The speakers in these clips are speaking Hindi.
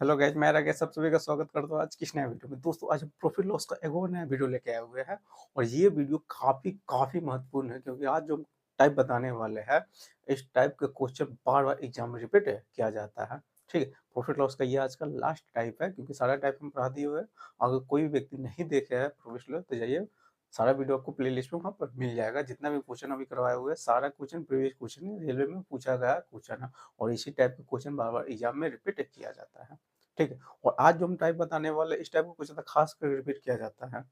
हेलो गाइस, मैं राकेश सब सभी का स्वागत करता हूँ आज की इस नए वीडियो में। दोस्तों, आज हम प्रॉफिट लॉस का एक और नया वीडियो लेके आए हुए हैं और ये वीडियो काफ़ी काफ़ी महत्वपूर्ण है क्योंकि आज जो हम टाइप बताने वाले हैं, इस टाइप के क्वेश्चन बार-बार एग्जाम में रिपीट किया जाता है। ठीक है? प्रॉफिट लॉस का ये आज का लास्ट टाइप है क्योंकि सारा टाइप हम पढ़ा दिए हुए हैं। अगर कोई भी व्यक्ति नहीं देखे है प्रॉफिट लॉस तो जाइए, सारा वीडियो आपको प्लेलिस्ट में वहाँ पर मिल जाएगा। जितना भी क्वेश्चन अभी करवाए हुए हैं, सारा क्वेश्चन प्रीवियस क्वेश्चन रेलवे में पूछा गया क्वेश्चन है और इसी टाइप के क्वेश्चन बार-बार एग्जाम में रिपीट किया जाता है। ठीक है? और आज जो हम टाइप बताने वाले हैं, इस टाइप को कुछ ज़्यादा खास कर रिपीट किया जाता है।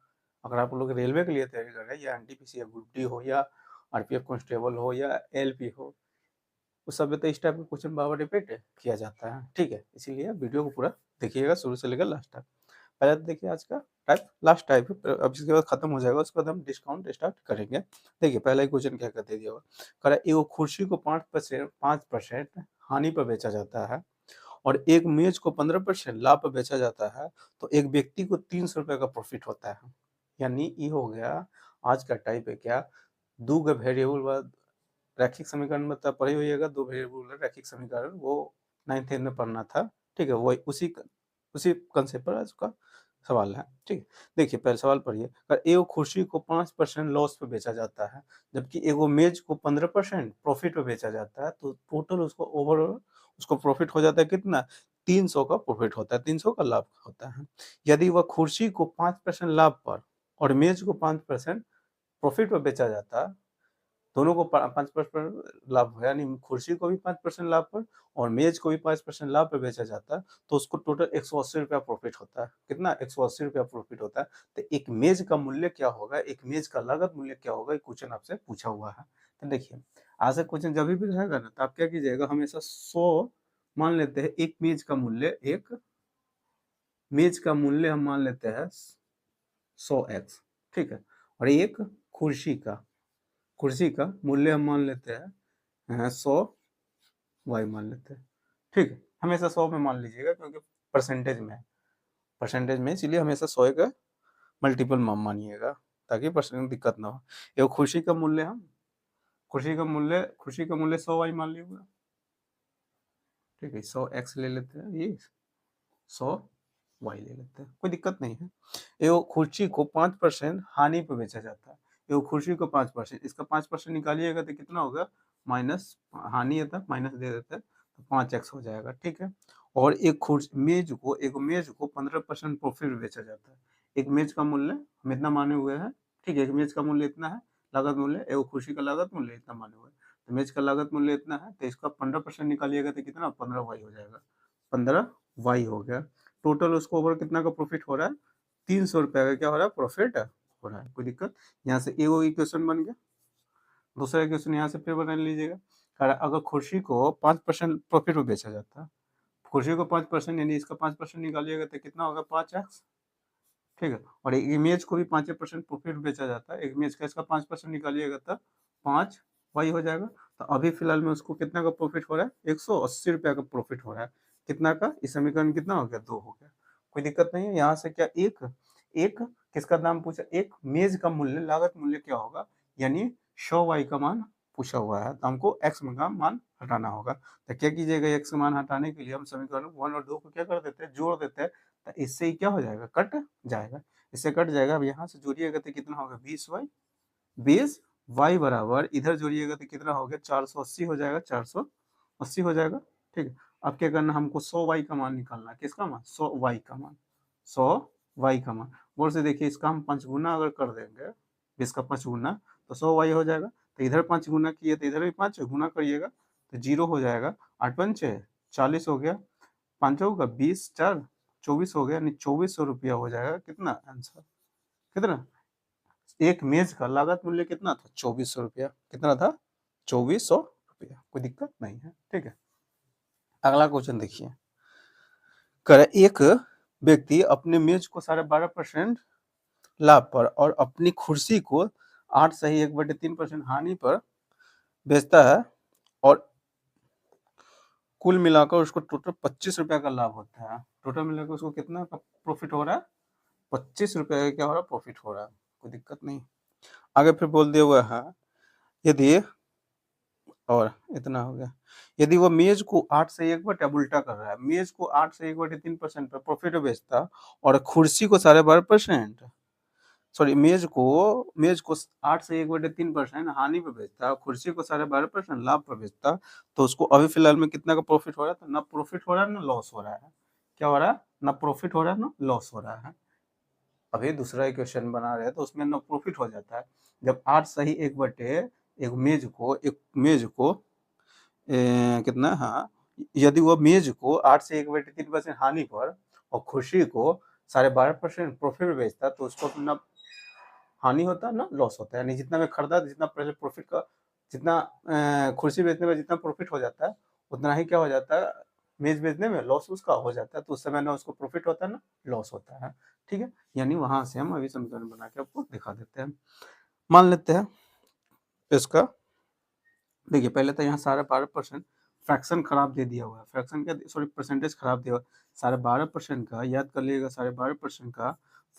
अगर आप लोग रेलवे के लिए तैयारी कर रहे हैं या एनटीपीसी या ग्रुप डी हो या आरपीएफ कांस्टेबल हो या एलपी हो, उस सब में तो इस टाइप के क्वेश्चन बार-बार रिपीट किया जाता है। ठीक है? इसीलिए वीडियो को पूरा देखिएगा शुरू से लेकर लास्ट तक। पहले तो देखिए आज का टाइप लास्ट टाइप है, अब इसके बाद खत्म हो जाएगा, उसके बाद हम डिस्काउंट स्टार्ट करेंगे। देखिए पहला ही क्वेश्चन क्या कर दिया हुआ, कह रहा है एगो कुर्सी को 5% हानि पर बेचा जाता है और एक मेज को 15% लाभ पर बेचा जाता है, तो एक व्यक्ति को 300 रुपए का प्रॉफिट होता है। यानी ये हो गया आज का टाइप है क्या, दो गो वेरिएबल वाला रैखिक समीकरण में तब पढ़े होइएगा, दो वेरिएबल वाला रैखिक समीकरण वो 9th 10th में पढ़ना था। ठीक है? वही उसी कंसेप्ट पर आज का सवाल है। ठीक है? देखिए पहले सवाल पढ़िए, एगो कुर्सी को 5% लॉस पे बेचा जाता है, जबकि एगो मेज को 15% प्रॉफिट पे बेचा जाता है, तो टोटल उसको ओवरऑल उसको प्रॉफिट हो जाता है कितना, 300 का प्रॉफिट होता है, 300 का लाभ होता है। यदि वह कुर्सी को 5% लाभ पर और मेज को 5% प्रॉफिट पर बेचा जाता, दोनों को 5% लाभ है, यानी कुर्सी को भी 5% लाभ पर और मेज को भी 5% लाभ पे बेचा जाता है, तो उसको टोटल 180 रुपया प्रॉफिट होता है। कितना? 180 रुपया प्रॉफिट होता है। तो एक मेज का मूल्य क्या होगा, एक मेज का लागत मूल्य क्या होगा, ये क्वेश्चन आपसे पूछा हुआ है। तो देखिए, आज से क्वेश्चन जब भी रहेगा ना, तो आप क्या कीजिएगा, हमेशा 100 मान लेते हैं, एक मेज का मूल्य, एक मेज का मूल्य हम मान लेते हैं 100x। ठीक है? और एक कुर्सी का कुर्सी का मूल्य हम मान लेते हैं 100 y मान लेते हैं। ठीक है? हमेशा 100 में मान लीजिएगा क्योंकि परसेंटेज में है, परसेंटेज में, इसलिए हमेशा 100 का मल्टीपल मानिएगा ताकि परसेंट दिक्कत ना हो। एगो खुर्सी का मूल्य 100 y मान लीजिएगा। ठीक है? 100x ले लेते हैं, ये 100 y ले लेते हैं, कोई दिक्कत नहीं है। एगो कुर्सी को 5% हानि पे बेचा जाता है, एगो कुर्सी को 5%, इसका 5% निकालिएगा तो कितना होगा, माइनस, हानि है तो माइनस दे देते हैं, तो 5x हो जाएगा। ठीक है? और एक मेज को 15% प्रॉफिट में बेचा जाता है। एक मेज का मूल्य हम इतना माने हुए हैं। ठीक है? एक मेज का मूल्य इतना है, लागत मूल्य, एगो कुर्सी का लागत मूल्य इतना माने हुए हैं, तो मेज का लागत मूल्य इतना है, तो इसका 15% निकालिएगा तो कितना, 15y हो जाएगा। 15y हो गया। टोटल उसको ओवर कितना का प्रॉफिट हो रहा है, 300 रुपया का क्या हो रहा है, प्रॉफिट हो रहा है। कोई दिक्कत? यहाँ से एगो इक्वेशन बन गया। दूसरा इक्वेशन यहाँ से फिर बना लीजिएगा, अगर कुर्सी को 5% प्रॉफिट में बेचा जाता है, कुर्सी को 5% यानी इसका 5% निकालिएगा तो कितना होगा, 5x। ठीक है? और एक इमेज को भी 5% प्रॉफिट बेचा जाता है, एक इमेज का इसका 5% निकालिएगा तो 5y हो जाएगा। तो अभी फिलहाल में उसको कितना का प्रॉफिट हो रहा है, 180 रुपया का प्रॉफिट हो रहा है। कितना का, इस समीकरण कितना हो गया, 2 हो गया। कोई दिक्कत नहीं है। यहाँ से क्या, एक एक किसका दाम पूछा, एक मेज का मूल्य, लागत मूल्य क्या होगा, यानी 100y का मान पूछा हुआ है, तो हमको x का मान हटाना होगा। तो क्या कीजिएगा, x का मान हटाने के लिए हम समीकरण 1 और 2 को क्या कर देते हैं, जोड़ देते हैं, तो इससे ही क्या हो जाएगा, कट जाएगा। इससे कट जाएगा। अब यहाँ से जोड़िएगा तो कितना होगा, 20y, 20y बराबर इधर जोड़िएगा तो कितना हो गया, 480 हो जाएगा, 480 हो जाएगा। ठीक है? अब क्या करना, हमको 100y का मान निकालना है। किसका मान, 100y का मान, 100y का मान। बोल से देखिए, इसका हम 5 गुना अगर कर देंगे, 20 का 5 गुना, तो 100y हो जाएगा। तो इधर 5 गुना किए तो इधर भी 5 गुना करिएगा तो 0 हो जाएगा। 8 5 40 हो गया, 5 होगा 20, 4 24 हो गया, यानी 2400 रुपया हो जाएगा। कितना आंसर, कितना, एक मेज का लागत मूल्य कितना था, 2400 रुपया। कितना था, 2400 रुपया। कोई दिक्कत नहीं है। ठीक है? अगला क्वेश्चन देखिए, करे एक व्यक्ति अपने मेज को 12.5% लाभ पर और अपनी कुर्सी को 8 सही 1/3% हानि पर बेचता है और कुल मिलाकर उसको टोटल 25 रुपया का लाभ होता है। टोटल मिलाकर उसको कितना का प्रॉफिट हो रहा है, 25 रुपये का क्या हो रहा है, प्रॉफिट हो रहा है। कोई दिक्कत नहीं। आगे फिर बोल दिया हुआ है, यदि और इतना हो गया। यदि वो मेज को 8 से 1 बटे, अब उल्टा कर रहा है, मेज को 8 से 1/3% पे प्रॉफिट में बेचता और कुर्सी को 12.5%, सॉरी मेज को 8 से 1/3% हानि पे बेचता और कुर्सी को 12.5% लाभ पे बेचता, तो उसको अभी फिलहाल में कितना का प्रॉफिट हो रहा है? तो ना प्रॉफिट हो रहा है ना लॉस हो रहा है। क्या हो रहा है? ना प्रॉफिट हो रहा है ना लॉस हो रहा है। अभी दूसरा इक्वेशन बना रहे हैं तो उसमें ना प्रॉफिट हो जाता है जब 8 सही 1/, एक मेज को कितना, हाँ, यदि वो मेज को 8 से 1/3% हानि पर और खुर्शी को 12.5% प्रॉफिट में बेचता, तो उसको ना हानि होता है ना लॉस होता है। यानी जितना में खरीदा, जितना प्रॉफिट का, जितना कुर्सी बेचने में जितना प्रॉफिट हो जाता है, उतना ही क्या हो जाता है, मेज बेचने में लॉस उसका हो जाता है। तो उस समय ना उसको प्रॉफिट होता है ना लॉस होता है। ठीक है, यानी वहां से हम अभी समीकरण बना के आपको दिखा देते हैं। मान लेते हैं इसका, देखिए पहले तो यहाँ 12.5% फ्रैक्शन खराब दे दिया हुआ है, फ्रैक्शन का सॉरी परसेंटेज खराब दिया हुआ है। 12.5% का याद कर लीजिएगा, 12.5% का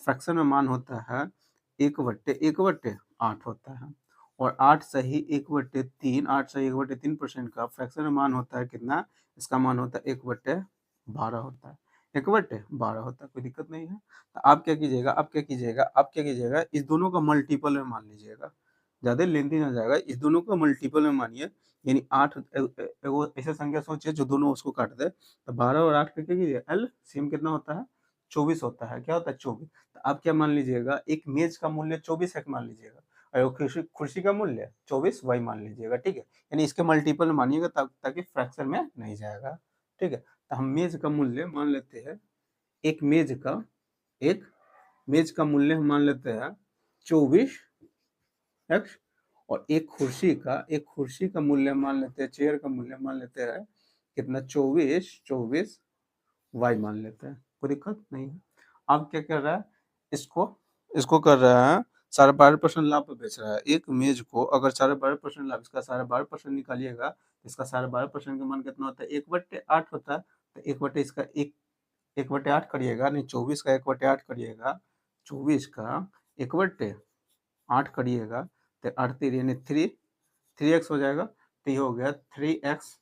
फ्रैक्शन में मान होता है 1/8 होता है। और 8 सही 1/3, 8 सही 1/3% का फ्रैक्शन में मान होता है कितना? इसका मान होता है 1/12 होता है, 1/12 होता है। कोई दिक्कत नहीं है। तो आप क्या कीजिएगा, आप क्या कीजिएगा, इस दोनों का मल्टीपल में मान लीजिएगा, ज्यादा लेंथी ना जाएगा, इस दोनों को मल्टीपल में मानिए। यानी 8 वो ऐसे संख्या सोचिए जो दोनों उसको काट दे, तो 12 और 8 का क्या कीजिए, एल सेम कितना होता है? 24 होता है। क्या होता है? 24। तो आप क्या मान लीजिएगा, एक मेज का मूल्य 24 है मान लीजिएगा, और कुर्सी कुर्सी का मूल्य 24 वाई मान लीजिएगा। ठीक है, यानी इसके मल्टीपल में मानिएगा ताकि फ्रैक्शन में नहीं जाएगा। ठीक है, तो हम मेज का मूल्य मान लेते हैं, एक मेज का मूल्य हम मान लेते हैं 24x, और एक कुर्सी का मूल्य मान लेते हैं, चेयर का मूल्य मान लेते हैं कितना? 24 वाई मान लेते हैं। कोई दिक्कत नहीं है। अब क्या कर रहा है, इसको इसको कर रहा है 12.5% लाभ पे बेच रहा है। एक मेज को अगर 12.5% लाभ, इसका 12.5% निकालिएगा, इसका 12.5% का मान कितना होता है? 1/8 होता है। तो 1/, इसका 1/8 करिएगा, नहीं 24 का 1/8 करिएगा, 24 का 1/8 करिएगा, तो 8 यानी 3x हो जाएगा। तो ये हो गया 3x।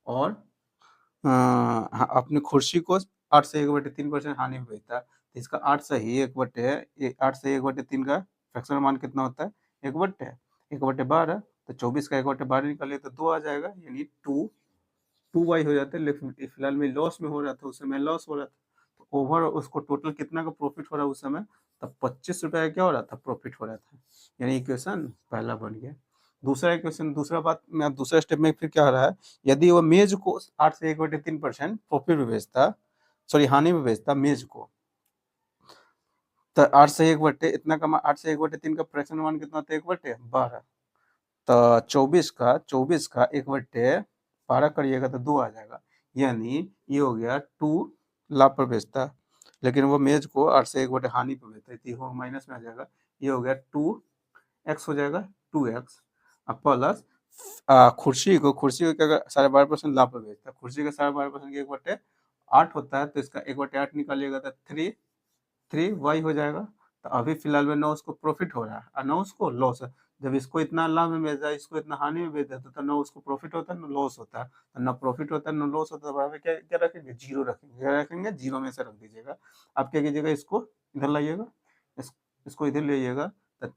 और हाँ, अपनी कुर्सी को 8 से 1/3% हानि में बेचता है, तो इसका 8 सही 8 से 1/3 का फ्रैक्शन मान कितना होता है? 1/12। तो 24 का 1/12 निकालिए तो 2 आ जाएगा, यानी 2y हो जाता है। लेकिन फिलहाल में लॉस में हो रहा था, उस समय लॉस हो रहा था, तो ओवर उसको टोटल कितना का प्रॉफिट हो रहा है उस समय? तब 25 रुपए का क्या हो रहा था? प्रॉफिट हो रहा था। यानी इक्वेशन पहला बन गया। दूसरा इक्वेशन, दूसरा बात में, अब दूसरा स्टेप में फिर क्या हो रहा है, यदि वो मेज को 8 से 1/3% प्रॉफिट में बेचता, सॉरी हानि में बेचता मेज को, तो 8 से 1/, इतना का 8 से 1/3 का फ्रैक्शन मान कितना होता है? 1/12। तो 24 का 1/12 करिएगा तो 2 आ जाएगा, यानी ये हो गया 2 लाभ पर बेचता, लेकिन वो मेज को 8 से 1/, हानि पर बेचता है, तो माइनस में आ जाएगा। ये हो गया 2x हो जाएगा, 2x। अब प्लस कुर्सी को क्या 12.5% लाभ पर बेचता है, कुर्सी का 12.5% की 1/8 होता है, तो इसका 1/8 निकालिएगा तो 3y हो जाएगा। तो अभी फिलहाल में ना उसको प्रॉफिट हो रहा है और ना उसको लॉस है। जब इसको इतना लाभ में बेच रहा है, इसको इतना हानि में बेच देता, तो ना उसको प्रॉफिट होता है ना लॉस होता है। तो ना प्रॉफिट होता है ना लॉस होता है, तो बराबर क्या क्या रखेंगे? जीरो रखेंगे। क्या रखेंगे? जीरो में से रख दीजिएगा। आप क्या कीजिएगा, इसको इधर लाइएगा, इसको इधर ले जाइएगा, तो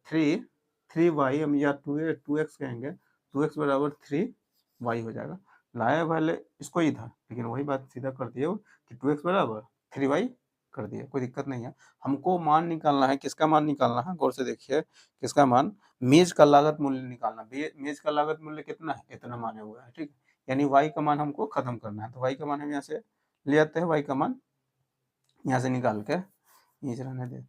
3y हम या 2x कहेंगे, 2x बराबर 3y हो जाएगा। लाया पहले इसको इधर, लेकिन वही बात सीधा कर दिए कि 2x बराबर 3y कर दिए। कोई दिक्कत नहीं है। हमको मान निकालना है, किसका मान निकालना है? गौर से देखिए, किसका मान? मेज का लागत मूल्य निकालना। मेज का लागत मूल्य कितना है? इतना माने हुआ है। ठीक, यानी y का मान हमको खत्म करना है। तो y का मान हम यहाँ से ले आते हैं, y का मान यहाँ से निकाल के नीचे रहने दे।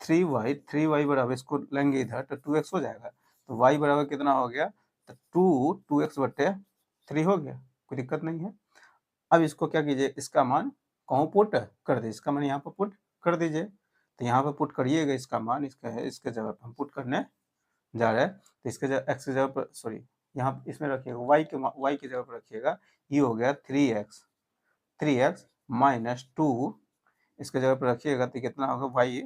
3y बराबर, इसको लेंगे इधर तो 2x हो जाएगा। तो y बराबर कितना हो गया? तो 2x/3 हो गया। कोई दिक्कत नहीं है। अब इसको क्या कीजिए, इसका मान कहूँ पुट कर दीजिए, इसका मान यहाँ पर पुट कर दीजिए। तो यहाँ पर पुट करिएगा, इसका मान इसका है, इसके जगह पर हम पुट करने जा रहे हैं। तो इसके जगह एक्स की जगह पर, सॉरी यहाँ इसमें रखिएगा, वाई की जगह पर रखिएगा। ये हो गया 3x माइनस 2, इसके जगह पर रखिएगा तो कितना होगा? वाई,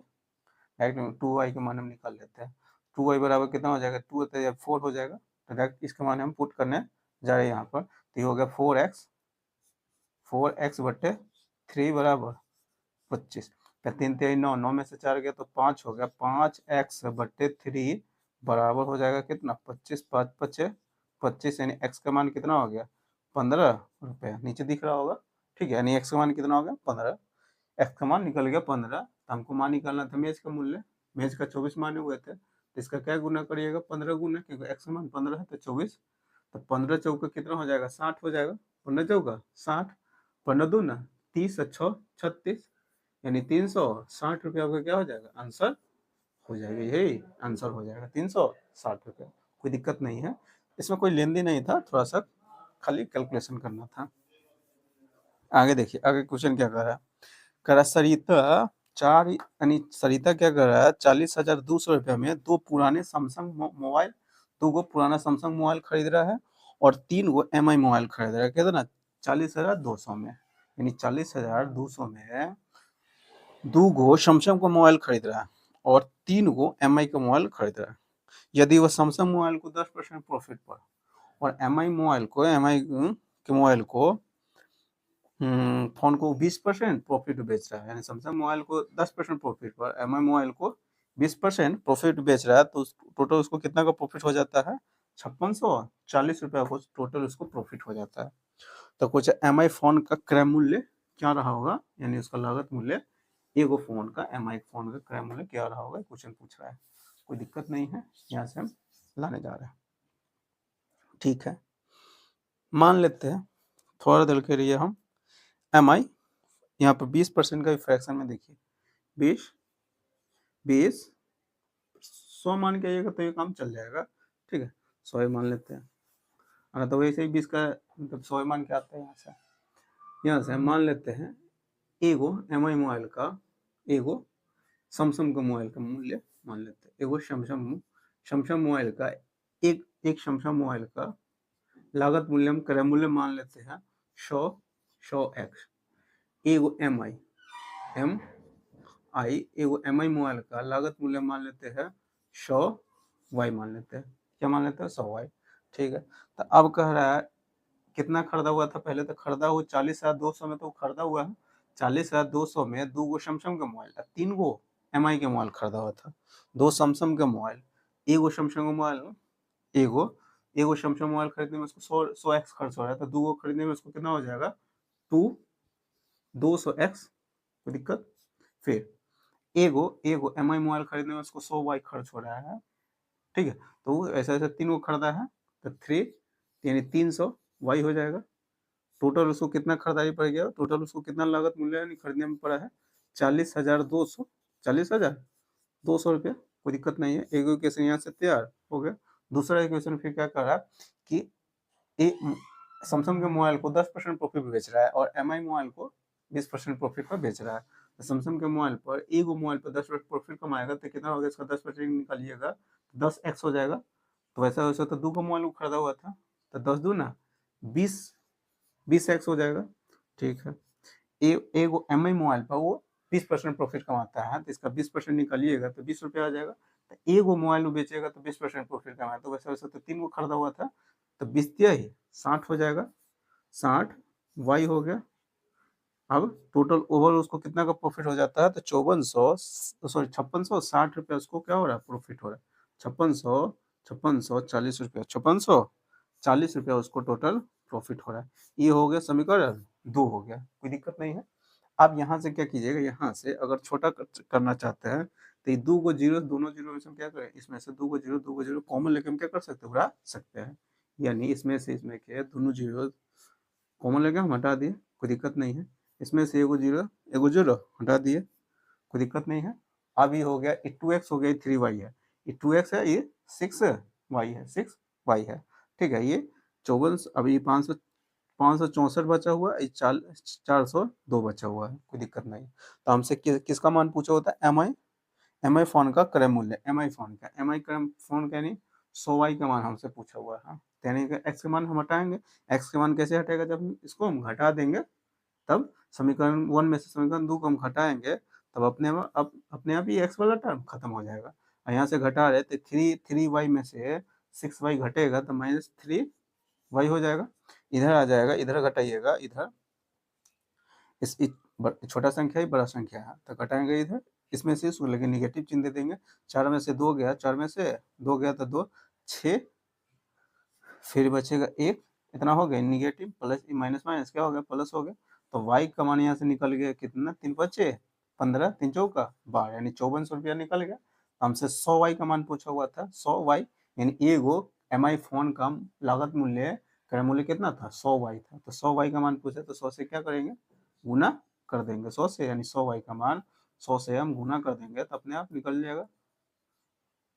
डायरेक्ट 2y का मान हम निकाल लेते हैं। 2y बराबर कितना हो जाएगा? 2 होता है 4 हो जाएगा। तो डायरेक्ट इसका मान हम पुट करने जा रहे हैं यहाँ पर। तो ये हो गया 4x बटे 3 बराबर 25। तीन तेरी 9, 9 में से 4 गया तो 5 हो गया। 5x बटे 3 बराबर हो जाएगा कितना 25, 5 पचे 25, यानी x का मान कितना हो गया 15 रुपये, नीचे दिख रहा होगा। ठीक है, यानी x का मान कितना हो गया 15, x का मान निकल गया 15। तो हमको मान निकालना था मेज का मूल्य, मेज का 24 माने हुए थे, तो इसका क्या गुना करिएगा 15 गुना, क्योंकि x का मान 15 है तो 24। तो 15 चौका कितना हो जाएगा 60 हो जाएगा, 15 चौका 60, 15 दूना 30, 36, यानी 360 रुपये आपका क्या हो जाएगा आंसर हो जाएगा, यही आंसर हो जाएगा 360 रुपये। कोई दिक्कत नहीं है, इसमें कोई लेन देन नहीं था, थोड़ा सा खाली कैलकुलेशन करना था। आगे देखिए, आगे क्वेश्चन क्या कर रहा है, कह रहा सरिता यानी सरिता क्या कर रहा है 40,200 रुपये में दो पुराने सैमसंग मोबाइल, दो गो पुराना सैमसंग मोबाइल खरीद रहा है और 3 गो MI मोबाइल खरीद रहा है, कहते ना 40,200 में, यानी 40,200 में दो गो सैमसंग का मोबाइल खरीद रहा है और 3 गो MI का मोबाइल खरीद रहा है। यदि वह सैमसंग मोबाइल को 10% प्रॉफिट पर और MI के मोबाइल को फोन को 20% प्रॉफिट बेच रहा है, यानी सैमसंग मोबाइल को 10% प्रॉफिट पर MI मोबाइल को 20% प्रॉफिट बेच रहा है, तो टोटल उसको कितना का प्रॉफिट हो जाता है 5640 रुपया को टोटल उसको प्रॉफिट हो जाता है। तो कुछ MI फोन का क्रय मूल्य क्या रहा होगा, यानी उसका लागत मूल्य एगो फोन का MI फोन का क्रय मूल्य क्या रहा होगा, क्वेश्चन पूछ रहा है। कोई दिक्कत नहीं है, यहाँ से हम लाने जा रहे हैं। ठीक है, मान लेते हैं थोड़ा देर के लिए हम MI यहाँ पर 20% का फ्रैक्शन में देखिए 20 100 मान के आइएगा तो ये काम चल जाएगा। ठीक है, 100 मान लेते हैं, अगर तो वैसे ही 20 का मतलब 100 मान के आता है। यहाँ से हम मान लेते हैं एगो MI मोबाइल का, एगो सैमसंग का मोबाइल का मूल्य मान लेते हैं, एगो सैमसंग मोबाइल का एक सैमसंग मोबाइल का लागत मूल्य हम क्रय मूल्य मान लेते हैं 100x, एगो MI एगो MI मोबाइल का लागत मूल्य मान लेते हैं 100y मान लेते हैं, क्या मान लेते हैं 100y। ठीक है, तो अब कह रहा है कितना खरीदा हुआ था, पहले तो खरीदा हुआ 40,200 में, तो खरीदा हुआ है 40,200 में दो गो सैमसंग का मोबाइल था, 3 गो MI के मोबाइल खरीदा हुआ था, दो सैमसंग का मोबाइल, एगो सैमसंग का मोबाइल, एगो सैमसंग मोबाइल खरीदने में उसको 100x खर्च हो रहा है, तो दो गो खरीदने में उसको कितना हो जाएगा 200x, कोई दिक्कत। फिर एगो MI मोबाइल खरीदने में उसको 100y खर्च हो रहा है। ठीक है, तो ऐसा ऐसा 3 गो खरीदा है तो 3 यानी 300y हो जाएगा। टोटल उसको कितना खरीदारी पड़ गया, टोटल उसको कितना लागत मूल्य यानी खरीदने में पड़ा है 40,200 रुपया। कोई दिक्कत नहीं है, एक इक्वेशन यहाँ से तैयार हो गया। दूसरा इक्वेशन फिर क्या कर रहा है कि सैमसंग के मोबाइल को 10% प्रॉफिट बेच रहा है और MI मोबाइल को 20% प्रॉफिट पर बेच रहा है। तो सैमसंग के मोबाइल पर एगो मोबाइल पर 10% प्रॉफिट कमाएगा तो कितना होगा, इसका 10% निकालिएगा 10x हो जाएगा। तो वैसा वैसा तो दो का मोबाइल खरीदा हुआ था, तो 10 दूना 20x हो जाएगा। ठीक है, एगो MI मोबाइल पर वो 20% प्रॉफिट कमाता है, तो इसका 20% निकालिएगा तो 20 रुपया आ जाएगा। तो एगो मोबाइल बेचेगा तो 20% प्रॉफिट कमाएगा, तो वैसा वैसा तो 3 गो खरीदा हुआ था, तो 20 ही 60 हो जाएगा, 60y हो गया। अब टोटल ओवर उसको कितना का प्रॉफिट हो जाता है, तो 5660 रुपया उसको क्या हो रहा है प्रॉफिट हो रहा है, 5640 रुपया, 5640 रुपया उसको टोटल प्रॉफिट हो रहा है। ये हो गया समीकरण 2 हो गया, कोई दिक्कत नहीं है। अब यहाँ से क्या कीजिएगा, यहाँ से अगर छोटा करना चाहते हैं तो ये दो गो जीरो, दोनों जीरो में से हम क्या करें, इसमें से दो गो जीरो कॉमन लेके हम क्या कर सकते हैं, उड़ा सकते हैं। यानी इसमें से इसमें के दोनों जीरो कॉमन लेके हम हटा दिए, कोई दिक्कत नहीं है। इसमें से एगो जीरो हटा दिए, कोई दिक्कत नहीं है। अब ये हो गया 2x हो गया 3y है, ये 2x है, ये 6y है, 6y है। ठीक है, ये 54, अभी 564 बचा हुआ है, 402 बचा हुआ है, कोई दिक्कत नहीं। तो हमसे किसका मान पूछा होता है, MI फोन का क्रय मूल्य, MI फोन का यानी 100y का मान हमसे पूछा हुआ है। यानी कि x के मान हम हटाएंगे, x के मान कैसे हटेगा, जब इसको हम घटा देंगे तब समीकरण 1 में से समीकरण 2 को हम घटाएंगे तब अपने आप ही x वाला टर्म खत्म हो जाएगा। और यहाँ से घटा रहे तो 3y में से 6y घटेगा तो -3y हो जाएगा, इधर आ जाएगा, इधर घटाइएगा, इधर इस छोटा संख्या है बड़ा संख्या है तो घटाएंगे इधर, इसमें से इसको लेके निगेटिव चिन्ह दे देंगे, 4 में से 2 गया, 4 में से 2 गया तो 2, 6, फिर बचेगा 1, इतना हो गया निगेटिव, प्लस माइनस माइनस क्या हो गया प्लस हो गया, तो y का मान यहाँ से निकल गया कितना, 3 बचे 15, 3 चौका 12 यानी 5400 रुपया निकल गया। हमसे 100y का मान पूछा हुआ था, 100y यानी एगो MI फोन का लागत मूल्य क्रय मूल्य कितना था 100y था, तो 100y का मान पूछे तो 100 से क्या करेंगे गुना कर देंगे 100 से, यानी 100y का मान 100 से हम गुना कर देंगे तो अपने आप निकल जाएगा।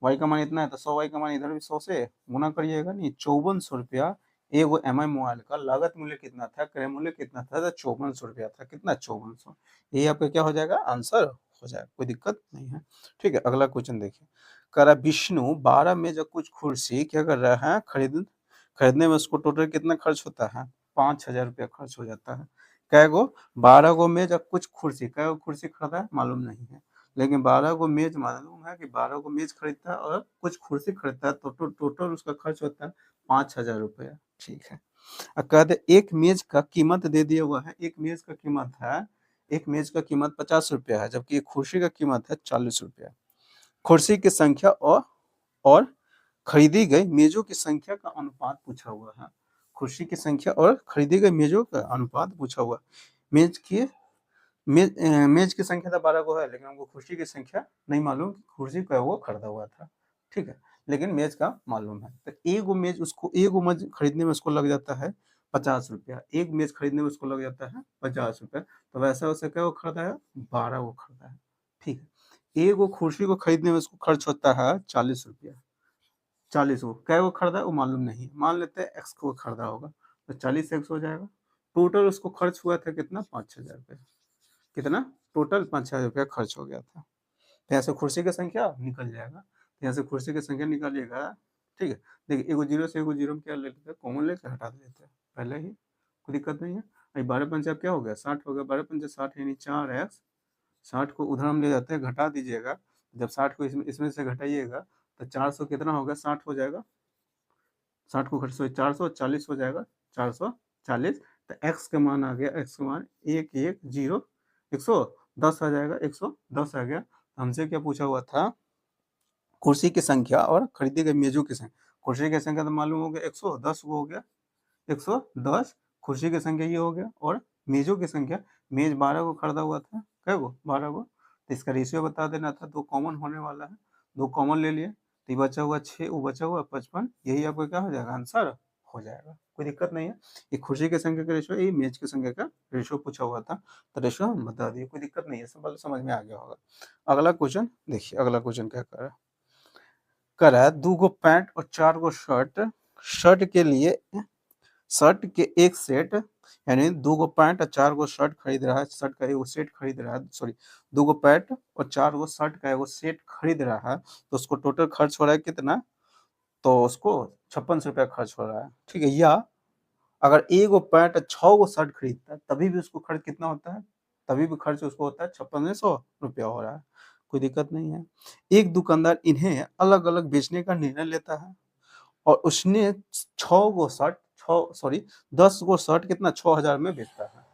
y का मान इतना है तो 100y का मान इधर भी 100 से गुना करिएगा, नहीं 5400 रुपया एगो MI मोबाइल का लागत मूल्य कितना था, क्रय मूल्य कितना था तो 5400 रुपया था, कितना 5400, यही आपका क्या हो जाएगा आंसर हो जाएगा, कोई दिक्कत नहीं है। ठीक है, अगला क्वेश्चन देखिए, करा विष्णु 12 मेज और कुछ कुर्सी क्या कर रहा है खरीदने में उसको टोटल कितना खर्च होता है 5000 रुपया खर्च हो जाता है। कै गो 12 गो मेज और कुछ कुर्सी, कै गो कुर्सी खरीदा है मालूम नहीं है, लेकिन 12 गो मेज मालूम है कि 12 गो मेज खरीदता है और कुछ कुर्सी खरीदता है तो टोटल उसका खर्च होता है 5000 रुपया। ठीक है, अब कहते एक मेज का कीमत दे दिया हुआ है, एक मेज का कीमत है, एक मेज का कीमत 50 रुपया है, जबकि एक कुर्सी का कीमत है 40 रुपया। कुर्सी की संख्या और खरीदी गई मेजों की संख्या का अनुपात पूछा हुआ है, कुर्सी की संख्या और खरीदी गई मेजों का अनुपात पूछा हुआ। मेज की संख्या तो 12 गो है, लेकिन हमको कुर्सी की संख्या नहीं मालूम, कुर्सी का वो खरीदा हुआ था। ठीक है, लेकिन मेज का मालूम है, तो एगो मेज खरीदने में उसको लग जाता है 50 रुपया, एक मेज खरीदने में उसको लग जाता है 50 रुपया, तो वैसा वैसे क्या वो खरीदा है 12 वो खरीदा है। ठीक है, एगो कुर्सी को खरीदने में उसको खर्च होता है 40 रुपया, 40 को क्या वो खरीदा वो मालूम नहीं, मान लेते हैं एक्स को खरीदा होगा तो 40 एक्स हो जाएगा, टोटल उसको खर्च हुआ था कितना 5000 रुपया, कितना टोटल 5000 रुपया खर्च हो गया था। तो यहाँ से कुर्सी की संख्या निकल जाएगा, तो यहाँ से कुर्सी की संख्या निकालिएगा। ठीक है, देखिए एगो जीरो से एगो जीरो में क्या ले लेते हैं कॉमन लेके हटा देते हैं पहले ही, कोई दिक्कत नहीं है। अभी 12 पंचे क्या हो गया 60 हो गया, 12 पंचे 60 यानी 4x, 60 को उधर हम ले जाते हैं घटा दीजिएगा, जब 60 को इसमें से घटाइएगा तो 400 कितना होगा 60 हो जाएगा, 60 को घट 440 हो जाएगा, 440, तो x का मान आ गया, x का मान 110 110 आ जाएगा, 110 आ गया। हमसे क्या पूछा हुआ था कुर्सी की संख्या और खरीदी गई मेजों की संख्या, कुर्सी की संख्या तो मालूम हो गया 110 वो हो गया 110, कुर्सी की संख्या ये हो गया, और मेजों की संख्या, मेज 12 को खरीदा हुआ था, कै गो 12 गो, तो इसका रेशियो बता देना था, 2 कॉमन होने वाला है, 2 कॉमन ले लिए तो ये बचा हुआ 6, वो बचा हुआ 55, यही आपका क्या हो जाएगा आंसर हो जाएगा, कोई दिक्कत नहीं है। ये कुर्सी की संख्या का रेशियो, ये मेज की संख्या का रेशियो पूछा हुआ था, तो रेशियो हम बता दिए, कोई दिक्कत नहीं है, सब समझ में आ गया होगा। अगला क्वेश्चन देखिए, अगला क्वेश्चन क्या कर रहा है 2 गो पैंट और 4 गो शर्ट के लिए शर्ट के एक सेट, यानी 2 गो पैंट और 4 गो शर्ट खरीद रहा है, शर्ट का एगो सेट खरीद रहा है, सॉरी 2 गो पैंट और 4 गो शर्ट का एगो सेट खरीद रहा है, तो उसको टोटल खर्च हो रहा है कितना, तो उसको 5600 रुपया खर्च हो रहा है। ठीक है, या अगर एगो पैंट और 6 गो शर्ट खरीदता है तभी भी उसको खर्च कितना होता है, तभी भी खर्च उसको होता है 5600 रुपया हो रहा है, कोई दिक्कत नहीं है। एक दुकानदार इन्हें अलग अलग बेचने का निर्णय लेता है और उसने 6 गो शर्ट 10 गो शर्ट कितना 6000 में बेचता है,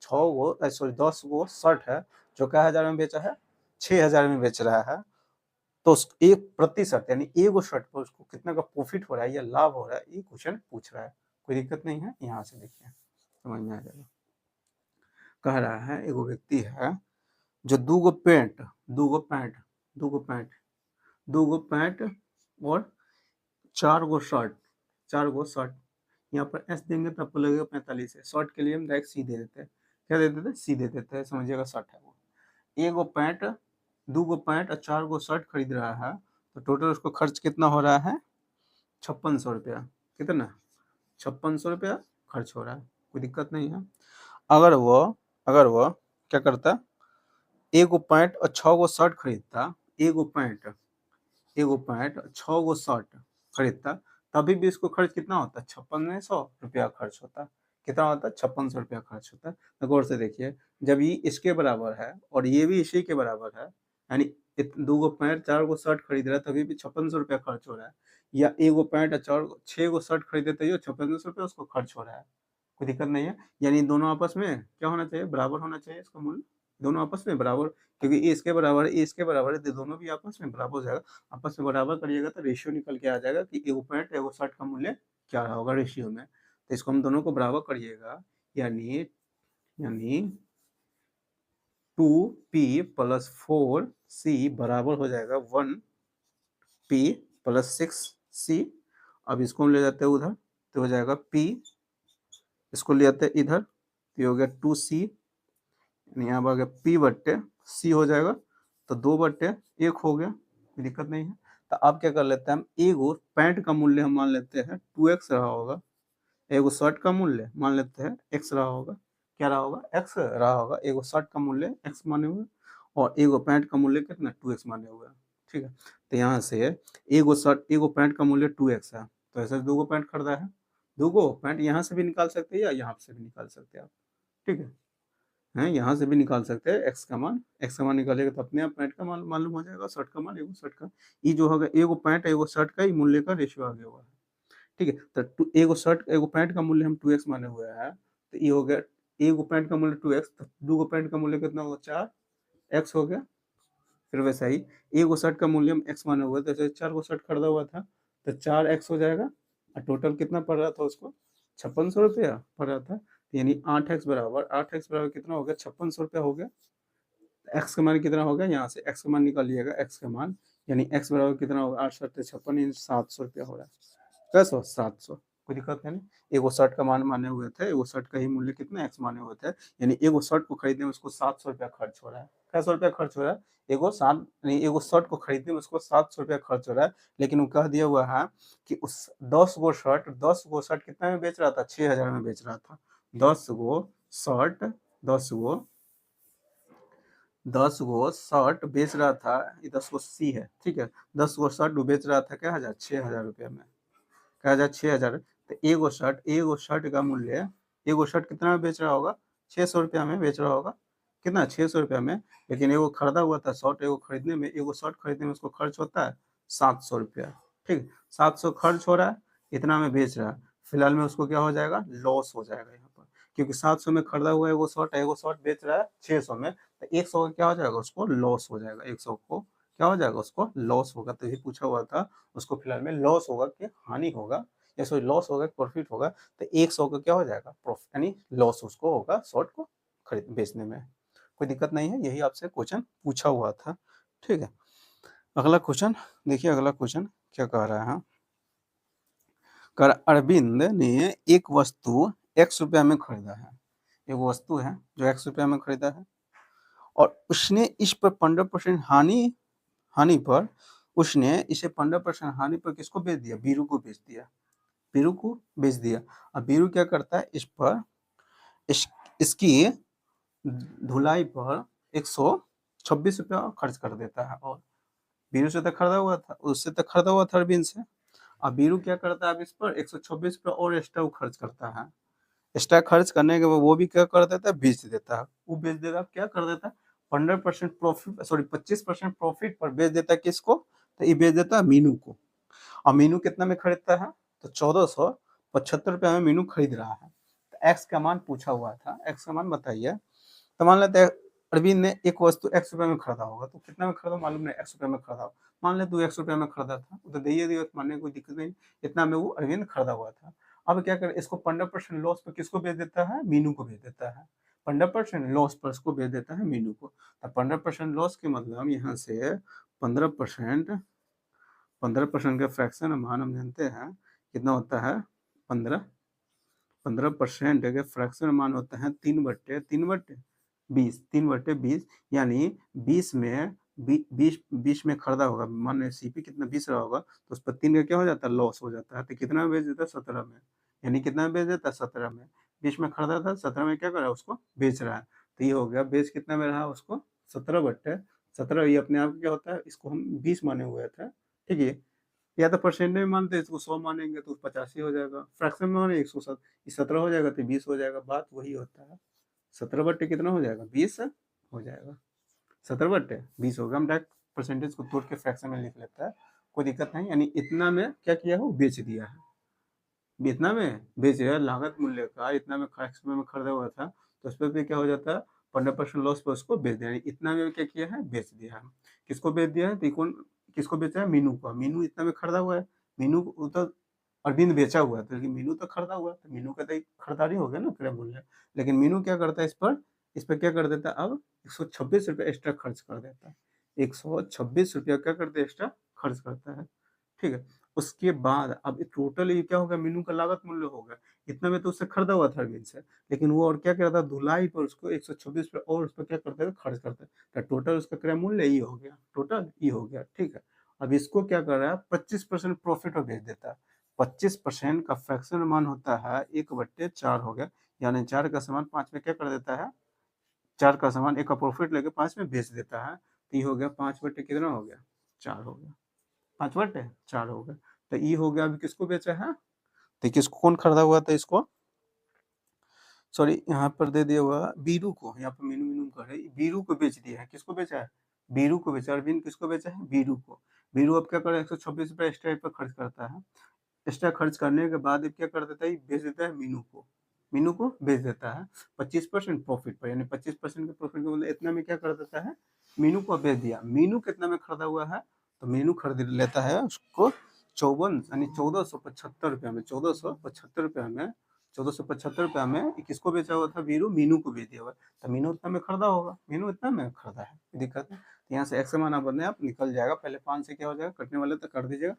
10 गो शर्ट है जो क्या हजार में बेचा है 6000 में बेच रहा है, तो एक प्रति शर्ट यानी एगो शर्ट पर उसको कितना का प्रॉफिट हो रहा है या लाभ हो रहा है, ये क्वेश्चन पूछ रहा है, कोई दिक्कत नहीं है, यहाँ से देखिए समझ में आ जाएगा। कह रहा है एगो व्यक्ति है जो 2 गो पैंट 2 गो पैंट 2 गो पैंट 2 गो पैंट और 4 गो शर्ट 4 गो शर्ट, यहाँ पर एस देंगे तो आपको लगेगा 45 है, शर्ट के लिए हम डायरेक्ट सी दे देते हैं, क्या दे देते हैं सी दे देते हैं, समझिएगा शर्ट है वो, एगो पैंट 2 गो पैंट और 4 गो शर्ट खरीद रहा है, तो टोटल उसको खर्च कितना हो रहा है 5600 रुपया, कितना 5600 रुपया खर्च हो रहा है, कोई दिक्कत नहीं है। अगर वो क्या करता एगो पैंट और 6 गो शर्ट खरीदता, एगो पैंट 6 गो शर्ट खरीदता, तभी भी इसको खर्च कितना होता 5600 रुपया खर्च होता, कितना होता 5600 रुपया खर्च होता। तो गौर से देखिए, जब ये इसके बराबर है और ये भी इसी के बराबर है, यानी दो गो पैंट 4 गो शर्ट खरीद रहा है तभी भी 5600 रुपया खर्च हो रहा है, या एक गो पैंट और 6 गो शर्ट खरीदे तैयो 5600 रुपया उसको खर्च हो रहा है, कोई दिक्कत नहीं है। यानी दोनों आपस में क्या होना चाहिए, बराबर होना चाहिए इसका मूल्य, दोनों आपस में बराबर, क्योंकि ये इसके बराबर है, ये इसके बराबर है, तो दोनों भी आपस में बराबर हो जाएगा। आपस में बराबर करिएगा तो रेशियो निकल के आ जाएगा कि एगो पैंट एगो शर्ट का मूल्य क्या रहा होगा रेशियो में। तो इसको हम दोनों को बराबर करिएगा, यानी यानी 2p + 4c बराबर हो जाएगा 1p + 6c। अब इसको हम ले जाते हैं उधर तो हो जाएगा p, इसको ले जाते हैं इधर तो ये हो गया 2c, यहाँ आ गया p बट्टे c हो जाएगा, तो 2/1 हो गया, कोई दिक्कत नहीं है। तो अब क्या कर लेते हैं हम, एगो पैंट का मूल्य हम मान लेते हैं 2x रहा होगा, एगो शर्ट का मूल्य मान लेते हैं x रहा होगा, क्या रहा होगा, x रहा होगा, एगो शर्ट का मूल्य x माने हुए और एगो पैंट का मूल्य कितना 2x माने हुए, ठीक है। तो यहाँ से एगो पैंट का मूल्य 2x है, तो ऐसे दो गो पैंट खरीदा है, दो गो पैंट यहाँ से भी निकाल सकते हैं या यहाँ से भी निकाल सकते हैं आप, ठीक है, यहाँ से भी निकाल सकते हैं एक्स का मान निकालेगा तो अपने आप पैंट का मान मालूम हो जाएगा, शर्ट का मान एगो शर्ट का, ये जो होगा एगो पैंट एगो शर्ट का ही मूल्य का रेशियो आ गया हुआ है, ठीक है। तो एगो पैंट का मूल्य हम 2x माने हुए हैं, तो ये हो गया एगो पैंट का मूल्य 2x, तो दो गो पैंट का मूल्य कितना होगा 4x हो गया। फिर वैसा ही एगो शर्ट का मूल्य हम x माने हुए, तो जैसे 4 गो शर्ट खरीदा हुआ था तो 4x हो जाएगा, और टोटल कितना पड़ रहा था उसको 5600 रुपया पड़ रहा था, यानी 8x बराबर कितना हो गया 5600 रुपया हो गया। x का मान कितना होगा, यहाँ से x का मान निकालिएगा, x का मान यानी x बराबर कितना होगा 8 7 56 700 रुपया हो रहा है, कैसे 700, कोई दिक्कत है नहीं। एगो शर्ट का मान माने हुए थे, एगो शर्ट का ही मूल्य कितना x माने हुए थे, यानी एगो शर्ट को खरीदने में उसको 700 रुपया खर्च हो रहा है, कैसे रुपया खर्च हो रहा है, एगो शर्ट को खरीदने में उसको 700 रुपया खर्च हो रहा है। लेकिन वो कह दिया हुआ है कि उस 10 गो शर्ट कितना में बेच रहा था, 6000 में बेच रहा था, 10 गो शर्ट 10 गो शर्ट बेच रहा था, ये 10 गो सी है, ठीक है, 10 गो शर्ट बेच रहा था क्या 6000 रुपया में, क्या 6000, तो एगो शर्ट का मूल्य, एगो शर्ट कितना में बेच रहा होगा 600 रुपया में बेच रहा होगा, कितना 600 रुपया में, लेकिन एगो खरीदा हुआ था शर्ट, एगो शर्ट खरीदने में उसको खर्च होता है 700 रुपया, ठीक, 700 खर्च हो रहा है, इतना में बेच रहा है, फिलहाल में उसको क्या हो जाएगा, लॉस हो जाएगा यहाँ पर, क्योंकि 700 में खरीदा हुआ एगो शर्ट बेच रहा है 600 में, तो 100 का क्या हो जाएगा, उसको लॉस हो जाएगा, 100 को क्या हो जाएगा, उसको लॉस होगा, तो ये पूछा हुआ था, उसको फिलहाल में लॉस होगा कि हानि होगा, या सॉरी लॉस होगा प्रॉफिट होगा, तो 100 का क्या हो जाएगा, प्रॉफिट यानी लॉस उसको होगा शर्ट को खरीद बेचने में, कोई दिक्कत नहीं है, यही आपसे क्वेश्चन पूछा हुआ था, ठीक है। अगला क्वेश्चन देखिए, अगला क्वेश्चन क्या कह रहा है, कर अरविंद ने एक वस्तु x रुपया में खरीदा है, एक वस्तु है जो x रुपया में खरीदा है, और उसने इस पर 15% हानि पर उसने इसे 15% हानि पर किसको बेच दिया, बीरू को बेच दिया, बीरू को बेच दिया। अब बीरू क्या करता है, इसकी धुलाई पर 126 रुपया खर्च कर देता है, और बीरू से तो खरीदा हुआ था, उससे तो खरीदा हुआ था अरविंद से, अब बीरू क्या करता है, अब इस पर 126 रुपया और एक्स्ट्रा खर्च करता है, एक्स्ट्रा खर्च करने के बाद वो भी क्या कर देता है, बेच देता है, वो बेच देगा, क्या कर देता है 15% प्रॉफिट, सॉरी 25% प्रॉफिट पर बेच देता है किसको, तो ये बेच देता है मीनू को, और मीनू कितना में खरीदता है, तो 1475 रुपया में मीनू खरीद रहा है, तो एक्स का मान पूछा हुआ था, एक्स का मान बताइए। तो मान लेते हैं अरविंद ने एक वस्तु x रुपये में खरीदा होगा, तो कितना में खरीदा मालूम नहीं, x रुपये में खरीदा, मान ले तू x रुपये में खरीदा था, तो दिए मानने कोई दिक्कत नहीं, इतना में वो अरविंद खरीदा हुआ था। अब क्या करे, इसको 15% लॉस पर किसको बेच देता है, मीनू को बेच देता है, 15% लॉस पर इसको बेच देता है मीनू को, तो 15% लॉस के मतलब यहाँ से 15% का फ्रैक्शन मान हम जानते हैं कितना होता है, 15% का फ्रैक्शन मान होता है 3/20, यानी 20 में खरीदा होगा, मान सीपी कितना 20 रहा होगा, तो उस पर 3 का क्या हो जाता है, लॉस हो जाता है, तो कितना में बेच देता है, 17 में, यानी कितना में बेच देता है, 17 में, 20 में खरीदा था, 17 में क्या कर रहा है, उसको बेच रहा है, तो ये हो गया बेच कितना में रहा उसको 17/17, ये अपने आप क्या होता है, इसको हम 20 माने हुए थे, ठीक है, या तो परसेंट में मानते हैं, इसको 100 मानेंगे तो 85 हो जाएगा, फ्रैक्शन में माने 117 हो जाएगा, तो 20 हो जाएगा, बात वही होता है, 17/कितना हो जाएगा, 20 हो जाएगा, 17/20 होगा, हम डायरेक्ट परसेंटेज को तोड़ के फ्रैक्शन में लिख लेता है, कोई दिक्कत नहीं। यानी इतना में क्या किया है, वो बेच दिया है, इतना में बेच दिया, लागत मूल्य का इतना में खरीदा हुआ था, तो उस पर भी क्या हो जाता है, 15% लॉस पर उसको बेच दिया। इतना में क्या किया है, बेच दिया है। किसको बेच दिया है, त्रिकोण किसको बेचा है, मीनू को। मीनू इतना में खरीदा हुआ है, मीनू को तो अरविंद बेचा हुआ है, तो लेकिन मीनू तो खरीदा हुआ है, तो मीनू का तो एक खरीदारी हो गया ना क्रय मूल्य। लेकिन मीनू क्या करता है, इस पर क्या कर देता है, अब 126 रुपया एक्स्ट्रा खर्च कर देता है, 126 रुपया क्या करते एक्स्ट्रा खर्च करता है, ठीक है। उसके बाद अब टोटल ये क्या होगा, मीनू का लागत मूल्य होगा, इतना में तो उससे खरीदा हुआ था अरविंद से, लेकिन वो और क्या करता है, धुलाई पर उसको 126 पे और उस पर क्या करता है, खर्च करता है, तो टोटल उसका क्रय मूल्य ये हो गया, टोटल ये हो गया, ठीक है। अब इसको क्या कर रहा है, 25% प्रॉफिट में बेच देता है। 25% का फ्रैक्शन मान होता है 1/4 हो गया, यानी 4 का सामान 5 में क्या कर देता है, 4 का सामान 1 का प्रॉफिट लेके 5 में बेच देता है, तो ये हो गया 5/, कितना हो गया, 4 हो गया, 5/4 हो गया। तो ये हो गया, अभी किसको बेचा है, तो किसको, कौन खरीदा हुआ था इसको, सॉरी यहाँ पर दे दिया हुआ बीरू को, यहाँ पर मीनू मीनू कर रहे, बीरू को बेच दिया है, किसको बेचा है, बीरू को बेचा, अरविंद किसको बेचा है, बीरू को। बीरू अब क्या कर रहा है, 126 रुपया एक्स्ट्रा पर खर्च करता है, एक्स्ट्रा खर्च करने के बाद क्या कर देता है, बेच देता है मीनू को, मीनू को बेच देता है 25% प्रॉफिट पर, यानी 25% के प्रॉफिट को इतना में क्या कर देता है, मीनू को बेच दिया। मीनू कितना में खरीदा हुआ है, तो मीनू खरीद लेता है उसको 54 यानी 1475 रुपया में, 1475 रुपया में, 1475 रुपया में किसको बेचा हुआ था, वीरू, मीनू को बेच दिया हुआ, तो मीनू इतना में खरीदा होगा, मीनू इतना में खरीदा है, दिक्कत है। तो यहाँ से एक्स मान आप बने आप निकल जाएगा, पहले 5 से क्या हो जाएगा, कटने वाले तो कर दीजिएगा,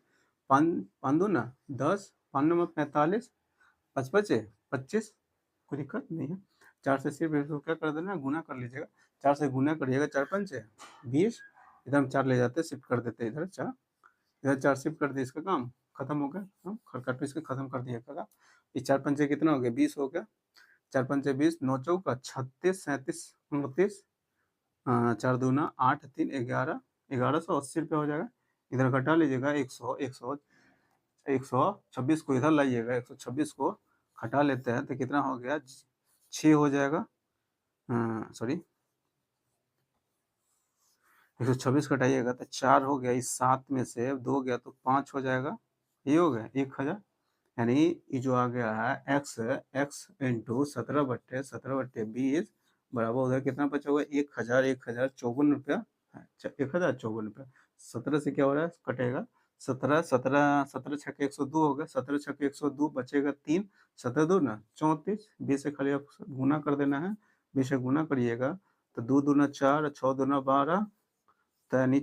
5 दो ना 10, 5 नंबर 45, 5 बचे 25, कोई दिक्कत नहीं है। 4 से सिर्फ इसको क्या कर देना, गुना कर लीजिएगा, 4 से गुना करिएगा, 4 पंचे 20, इधर हम 4 ले जाते, शिफ्ट कर देते इधर 4, इधर 4 शिफ्ट कर दिए, इसका काम खत्म हो गया, हम खटखट इसके खत्म कर दिएगा। ये 4 पंचे कितना हो गया, 20 हो गया, 4 पंचे 20, 9 चौका 36, 37, 29, 4 दूना 8, 3 11, 1180 रुपया हो जाएगा। इधर घटा लीजिएगा 126 को इधर लाइएगा, 126 को हटा लेते हैं तो कितना हो गया, 6 हो जाएगा, सॉरी 126 घटाइएगा तो 4 हो गया, इस 7 में से 2 गया तो 5 हो जाएगा, ये हो गया 1000, यानी ये जो आ गया है x इंटू 17/20 बराबर उधर कितना बचा हुआ, 1054 रुपया, 1054 रुपया। 17 से क्या हो रहा है, कटेगा 17, 17, 17 छक्के 102 हो गया, 17 छक्के 102 बचेगा 3, 17 दो ना 34, 20 से खाली आप गुना कर देना है, 20 से गुना करिएगा तो 2 दूना 4, 6 दूना 12, तो यानी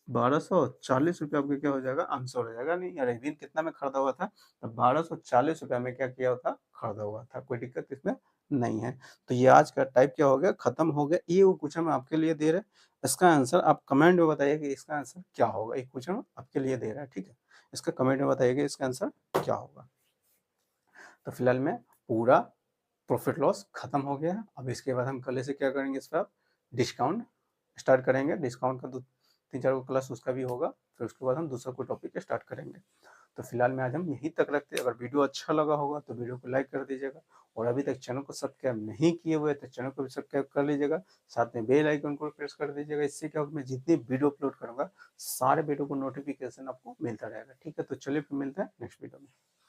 1240 रुपया आपका क्या हो जाएगा, आंसर हो जाएगा। नहीं अरविंद कितना में खरीदा हुआ था, तो 1240 रुपया में क्या किया था, खरीदा हुआ था, कोई दिक्कत इसमें नहीं है। तो ये आज का टाइप क्या हो गया, खत्म हो गया। ये वो क्वेश्चन हम आपके लिए दे रहे हैं, इसका आंसर आप कमेंट में बताइए कि इसका आंसर क्या होगा, एक क्वेश्चन आपके लिए दे रहा है, ठीक है, इसका कमेंट में बताइएगा इसका आंसर क्या होगा। तो फिलहाल में पूरा प्रॉफिट लॉस खत्म हो गया है। अब इसके बाद हम कल से क्या करेंगे, इस पर डिस्काउंट स्टार्ट करेंगे, डिस्काउंट का 3-4 को क्लास उसका भी होगा, फिर उसके बाद हम दूसरा कोई टॉपिक स्टार्ट करेंगे। तो फिलहाल में आज हम यहीं तक रखते हैं। अगर वीडियो अच्छा लगा होगा तो वीडियो को लाइक कर दीजिएगा, और अभी तक चैनल को सब्सक्राइब नहीं किए हुए तो चैनल को भी सब्सक्राइब कर लीजिएगा, साथ में बेल आइकन को प्रेस कर दीजिएगा। इससे क्या होगा, मैं जितनी वीडियो अपलोड करूँगा सारे वीडियो को नोटिफिकेशन आपको मिलता रहेगा, ठीक है। तो चलिए फिर मिलते हैं नेक्स्ट वीडियो में।